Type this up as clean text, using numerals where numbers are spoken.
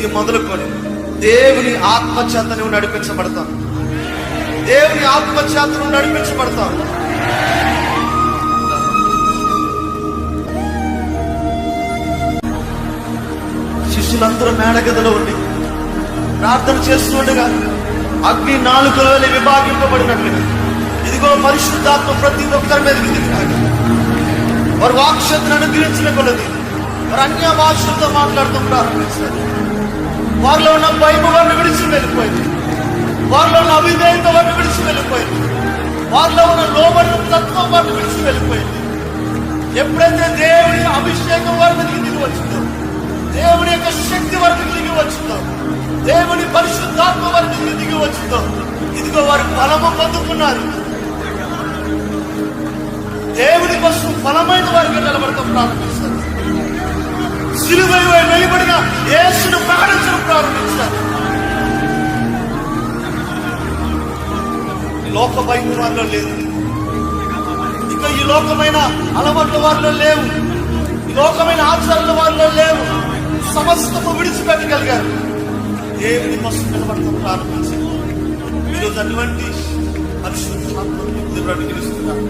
ఇది మొదలుకొని దేవుని ఆత్మచేత నువ్వు నడిపించబడతావు. దేవుని ఆత్మచేత నువ్వు నడిపించబడతావు. శిష్యులందరూ మేడగదిలో ఉండి ప్రార్థన చేస్తుండగా అగ్ని 4 వేల విభాగింపబడినట్లుగా ఇదిగో పరిశుద్ధాత్మ ప్రతి ఒక్కరి మీద దిగినాడు. వారు వాక్శక్తిని అనుగ్రహించిన కొలది వారు అన్య భాషలతో మాట్లాడటం ప్రారంభించారు. వారిలో ఉన్న భయము వారిని విడిచి వెళ్ళిపోయింది. వారిలో ఉన్న అవిధేయత వారిని విడిచి వెళ్ళిపోయింది. వారిలో ఉన్న లోబడిన తత్వం వారిని విడిచి వెళ్ళిపోయింది. ఎప్పుడైతే దేవుని అభిషేకం వారి మీదకి దిగి వచ్చిందో, దేవుని యొక్క శక్తి వారి మీదకి దిగి వచ్చిందో, దేవుని పరిశుద్ధాత్మ వారి మీదకి దిగి వచ్చిందో, ఇదిగో వారు బలము పొందుకున్నారు. దేవుని కోసం బలమైన వారికి నిలబడటం ప్రారంభిస్తారు. సిలువై వేయబడిన యేసును ప్రకటించడం ప్రారంభించారు. లోక భయం వారిలో లేదు. ఇక ఈ లోకమైన అలవాట్ల వారిలో లేవు. ఈ లోకమైన ఆచారాల వారిలో లేవు. సమస్తము విడిచిపెట్టగలిగారు. దేవుని కోసం నిలబడటం ప్రారంభించారు. ఈరోజు అటువంటి పరిశుద్ధాత్మను పిలుస్తున్నారు.